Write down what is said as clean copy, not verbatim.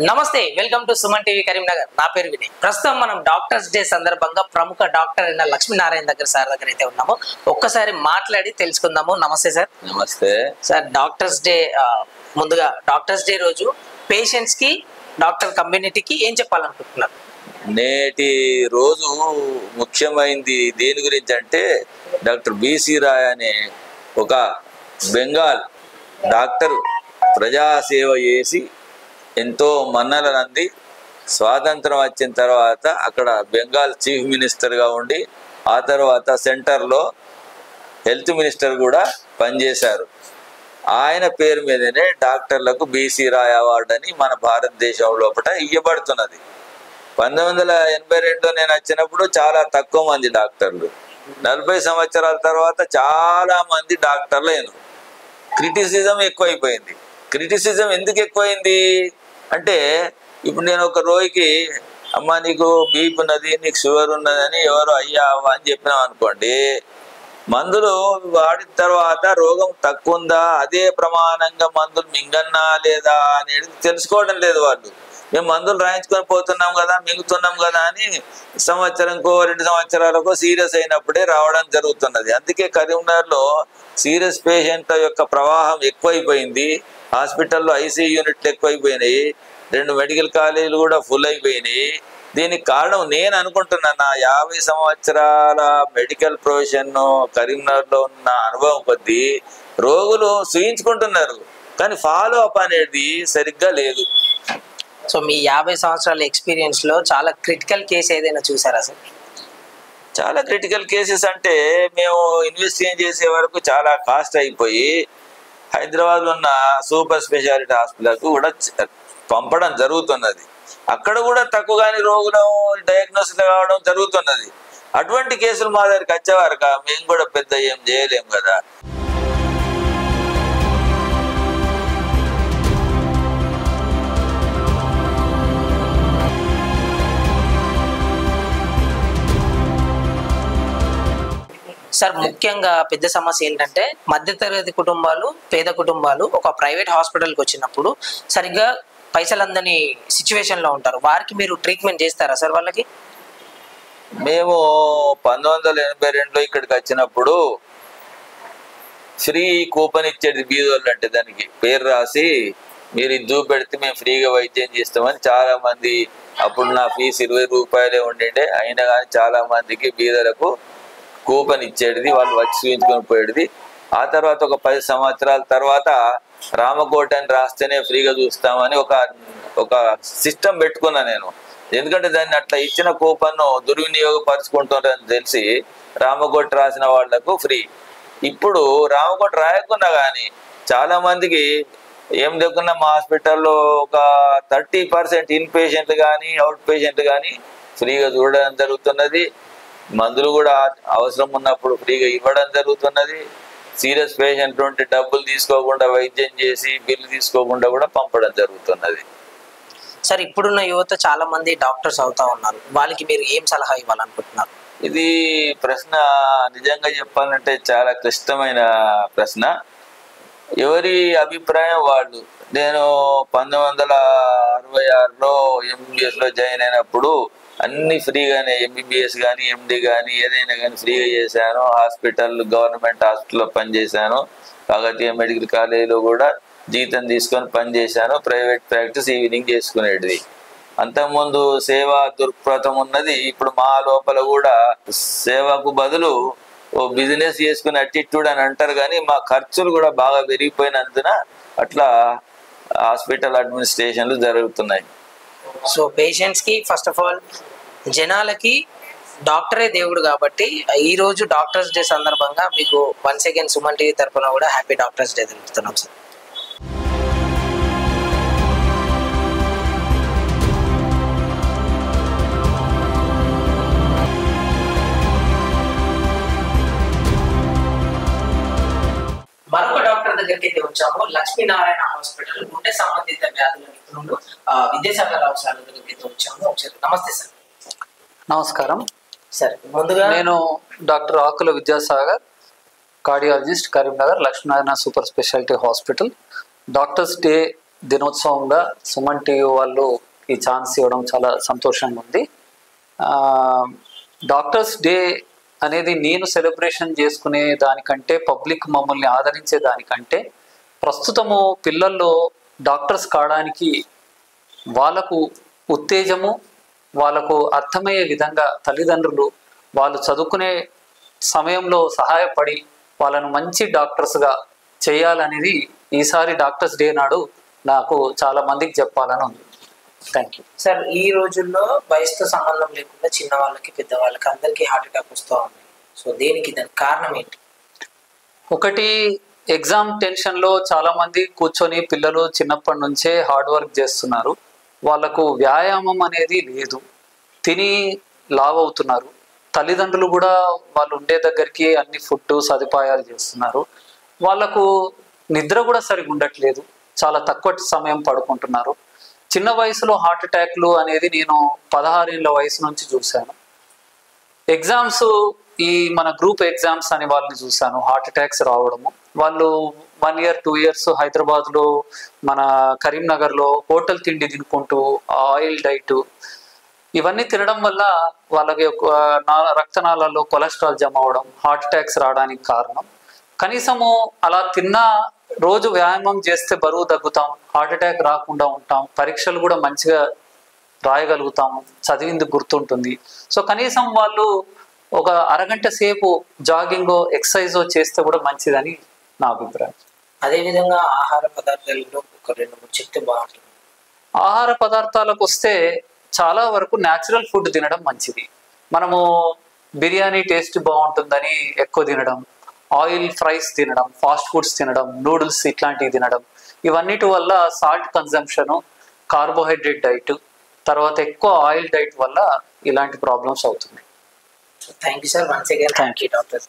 నమస్తే, welcome to Suman TV Karimnagar. నా పేరు వినయ్. ప్రస్తుతం మనం డాక్టర్స్ డే సందర్భంగా ప్రముఖ డాక్టర్ అయిన లక్ష్మీనారాయణ సార్ దగ్గర అయితే ఉన్నాము. ఒక్కసారి మాట్లాడి తెలుసుకుందాము. నమస్తే సార్. నమస్తే సార్, డాక్టర్స్ డే ముందుగా డాక్టర్స్ డే రోజు పేషెంట్స్ కి, డాక్టర్ కమ్యూనిటీకి ఏం చెప్పాలనుకుంటున్నారు? నేటి రోజు ముఖ్యమైనది దేని గురించి అంటే డాక్టర్ బిసి రాయ్ అనే ఒక బెంగాల్ డాక్టర్ ప్రజాసేవ చేసి ఎంతో మన్ననలు అంది. స్వాతంత్రం వచ్చిన తర్వాత అక్కడ బెంగాల్ చీఫ్ మినిస్టర్గా ఉండి ఆ తర్వాత సెంటర్లో హెల్త్ మినిస్టర్ కూడా పనిచేశారు. ఆయన పేరు మీదనే డాక్టర్లకు బిసి రాయ్ అవార్డు అని మన భారతదేశం లోపల ఇవ్వబడుతున్నది. 1982 నేను వచ్చినప్పుడు చాలా తక్కువ మంది డాక్టర్లు. 40 సంవత్సరాల తర్వాత చాలా మంది డాక్టర్లు అయినారు. క్రిటిసిజం ఎక్కువైపోయింది. క్రిటిసిజం ఎందుకు ఎక్కువైంది అంటే, ఇప్పుడు నేను ఒక రోగికి అమ్మ నీకు బీపీ ఉన్నది, నీకు షుగర్ ఉన్నదని ఎవరు అయ్యా అని చెప్పినాం అనుకోండి, మందులు వాడిన తర్వాత రోగం తక్కువ ఉందా, అదే ప్రమాణంగా మందులు మింగన్నా లేదా అనేది తెలుసుకోవడం లేదు వాళ్ళు. మేము మందులు రాయించుకొని పోతున్నాం కదా, మింగుతున్నాం కదా అని సంవత్సరంకో 2 సంవత్సరాలకో సీరియస్ అయినప్పుడే రావడం జరుగుతున్నది. అందుకే కరీంనగర్లో సీరియస్ పేషెంట్ల యొక్క ప్రవాహం ఎక్కువైపోయింది. హాస్పిటల్లో ఐసీయూ యూనిట్లు ఎక్కువైపోయినాయి. 2 మెడికల్ కాలేజీలు కూడా ఫుల్ అయిపోయినాయి. దీనికి కారణం నేను అనుకుంటున్నా, నా 50 సంవత్సరాల మెడికల్ ప్రొఫెషన్ కరీంనగర్లో ఉన్న అనుభవం కొద్దీ రోగులు చూయించుకుంటున్నారు, కానీ ఫాలో అప్ అనేది సరిగ్గా లేదు. సో మీ 50 సంవత్సరాల ఎక్స్పీరియన్స్ లో చాలా క్రిటికల్ కేసు ఏదైనా చూసారా సార్? చాలా క్రిటికల్ కేసెస్ అంటే మేము ఇన్వెస్టిగేషన్ చేసే వరకు చాలా కాస్ట్ అయిపోయి హైదరాబాద్లో ఉన్న సూపర్ స్పెషాలిటీ హాస్పిటల్కు కూడా పంపడం జరుగుతున్నది. అక్కడ కూడా తక్కువగాని రోగులు డయాగ్నోసిస్ కావడం జరుగుతున్నది. అటువంటి కేసులు మా దగ్గరికి వచ్చేవారుగా మేము కూడా పెద్ద ఏం చేయలేం కదా. సార్, ముఖ్యంగా పెద్ద సమస్య ఏంటంటే మధ్యతరగతి కుటుంబాలు, పేద కుటుంబాలు ఒక ప్రైవేట్ హాస్పిటల్కి వచ్చినప్పుడు సరిగ్గా పైసలు అందని సిచ్యువేషన్లో ఉంటారు. వారికి మీరు ట్రీట్మెంట్ చేస్తారా సార్? వాళ్ళకి మేము 1982లో ఇక్కడికి వచ్చినప్పుడు ఫ్రీ కూపన్ ఇచ్చేది బీదోళ్ళు. అంటే దానికి పేరు రాసి మీరు ఇది చూపెడితే మేము ఫ్రీగా వైద్యం చేస్తామని చాలా మంది, అప్పుడు నా ఫీజు 20 రూపాయలే ఉండిండే, అయినా కానీ చాలా మందికి బీదలకు కూపన్ ఇచ్చేది, వాళ్ళు వచ్చి చూపించుకొని పోయేది. ఆ తర్వాత ఒక 10 సంవత్సరాల తర్వాత రామకోట అని రాస్తేనే ఫ్రీగా చూస్తామని ఒక సిస్టమ్ పెట్టుకున్నా నేను. ఎందుకంటే దాన్ని అట్లా ఇచ్చిన కూపన్ను దుర్వినియోగపరుచుకుంటున్నారని తెలిసి రామకోట రాసిన వాళ్లకు ఫ్రీ. ఇప్పుడు రామకోట రాయకున్నా కానీ చాలా మందికి ఏం లేకున్నా మా హాస్పిటల్లో ఒక 30% ఇన్ పేషెంట్లు కానీ అవుట్ పేషెంట్లు కానీ ఫ్రీగా చూడడం జరుగుతున్నది. మందులు కూడా అవసరం ఉన్నప్పుడు ఫ్రీగా ఇవ్వడం జరుగుతున్నది. సీరియస్ పేషెంట్ ఉంటే డబ్బులు తీసుకోకుండా వైద్యం చేసి బిల్లు తీసుకోకుండా కూడా పంపడం జరుగుతున్నది. సార్, ఇప్పుడున్న యువత చాలా మంది డాక్టర్స్ అవుతా ఉన్నారు. వాళ్ళకి మీరు ఏం సలహా ఇవ్వాలనుకుంటున్నారు? ఇది ప్రశ్న నిజంగా చెప్పాలంటే చాలా క్లిష్టమైన ప్రశ్న. ఎవరి అభిప్రాయం వాళ్ళు. నేను 1966లో ఎంబీబీఎస్లో జాయిన్ అయినప్పుడు అన్ని ఫ్రీగానే, ఎంబీబీఎస్ కానీ ఎండి కానీ ఏదైనా కానీ ఫ్రీగా చేశాను. గవర్నమెంట్ హాస్పిటల్లో పనిచేశాను. కాకతీయ మెడికల్ కాలేజీలో కూడా జీతం తీసుకొని పనిచేశాను. ప్రైవేట్ ప్రాక్టీస్ ఈవినింగ్ చేసుకునేది. అంతకుముందు సేవా దృక్పథం ఉన్నది. ఇప్పుడు మా లోపల కూడా సేవకు బదులు ఓ బిజినెస్ చేసుకునే అటిట్యూడ్ అని అంటారు, కానీ మా ఖర్చులు కూడా బాగా పెరిగిపోయినందున అట్లా హాస్పిటల్ అడ్మినిస్ట్రేషన్లు జరుగుతున్నాయి. సో పేషెంట్స్ కి, ఫస్ట్ ఆఫ్ ఆల్ జనాలకి డాక్టరే దేవుడు కాబట్టి ఈ రోజు డాక్టర్స్ డే సందర్భంగా మీకు వన్స్ అగైన్ సుమన్ టీవీ తరఫున కూడా హ్యాపీ డాక్టర్స్ డే తెలుపుతున్నాం సార్. మరొక డాక్టర్ దగ్గరికి అయితే వచ్చాము. లక్ష్మీనారాయణ హాస్పిటల్ గుండె సంబంధిత వ్యాధుల నిపుణులు విద్యాసాగర్ రావు సార్ దగ్గరికి అయితే వచ్చాము. ఒకసారి నమస్తే సార్. నమస్కారం సార్. ముందుగా నేను doctor Akula Vidyasagar, cardiologist, Karimnagar Lakshminarayana super speciality hospital. Doctors day దినోత్సవంగా సుమన్ టీవీ వాళ్ళు ఈ ఛాన్స్ ఇవ్వడం చాలా సంతోషంగా ఉంది. డాక్టర్స్ డే అనేది నేను సెలబ్రేషన్ చేసుకునే దానికంటే, పబ్లిక్ మమ్మల్ని ఆదరించే దానికంటే, ప్రస్తుతము పిల్లల్లో డాక్టర్స్ కావడానికి వాళ్ళకు ఉత్తేజము, వాళ్ళకు అర్థమయ్యే విధంగా తల్లిదండ్రులు వాళ్ళు చదువుకునే సమయంలో సహాయపడి వాళ్ళను మంచి డాక్టర్స్గా చేయాలనేది ఈసారి డాక్టర్స్ డే నాడు నాకు చాలా మందికి చెప్పాలని ఉంది. Thank you sir. ఈ రోజుల్లో వయసుతో సంబంధం లేకుండా చిన్న వాళ్ళకి పెద్ద వాళ్ళకి అందరికీ హార్ట్ అటాక్ వస్తూ ఉంది. సో దానికి కారణం ఏంటి? ఒకటి, ఎగ్జామ్ టెన్షన్లో చాలా మంది కూర్చొని పిల్లలు చిన్నప్పటి నుంచే హార్డ్ వర్క్ చేస్తున్నారు. వాళ్ళకు వ్యాయామం అనేది లేదు, తిని లావ్ అవుతున్నారు. తల్లిదండ్రులు కూడా వాళ్ళు ఉండే దగ్గరికి అన్ని ఫుడ్ సదుపాయాలు చేస్తున్నారు. వాళ్ళకు నిద్ర కూడా సరిగా ఉండట్లేదు, చాలా తక్కువ సమయం పడుకుంటున్నారు. చిన్న వయసులో హార్ట్ అటాక్లు అనేది నేను 16 ఏళ్ళ వయసు నుంచి చూశాను. ఎగ్జామ్స్, ఈ మన గ్రూప్ ఎగ్జామ్స్ అని వాళ్ళని చూశాను హార్ట్ అటాక్స్ రావడము. వాళ్ళు 1 year 2 years హైదరాబాద్లో మన కరీంనగర్లో హోటల్ తిండి తినుకుంటూ ఆయిల్ డైట్ ఇవన్నీ తినడం వల్ల వాళ్ళకి రక్తనాళాల్లో కొలెస్ట్రాల్ జమ అవడం, హార్ట్ అటాక్స్ రావడానికి కారణం. కనీసము అలా తిన్నా రోజు వ్యాయామం చేస్తే బరువు తగ్గుతాం, హార్ట్ అటాక్ రాకుండా ఉంటాం, పరీక్షలు కూడా మంచిగా రాయగలుగుతాము, చదివింది గుర్తుంటుంది. సో కనీసం వాళ్ళు ఒక అరగంట సేపు జాగింగో ఎక్సర్సైజో చేస్తే కూడా మంచిదని నా అభిప్రాయం. అదేవిధంగా ఆహార పదార్థాలలో ఒక 2-3 చెప్తే బాగుంటుంది. ఆహార పదార్థాలకు వస్తే చాలా వరకు న్యాచురల్ ఫుడ్ తినడం మంచిది. మనము బిర్యానీ టేస్ట్ బాగుంటుందని ఎక్కువ తినడం, ఆయిల్ ఫ్రైస్ తినడం, ఫాస్ట్ ఫుడ్స్ తినడం, నూడిల్స్ ఇట్లాంటివి తినడం, ఇవన్నిటి వల్ల సాల్ట్ కన్జంప్షన్, కార్బోహైడ్రేట్ డైట్, తర్వాత ఎక్కువ ఆయిల్ డైట్ వల్ల ఇలాంటి ప్రాబ్లమ్స్ అవుతుంది. Thank you sir. Once again thank you doctor.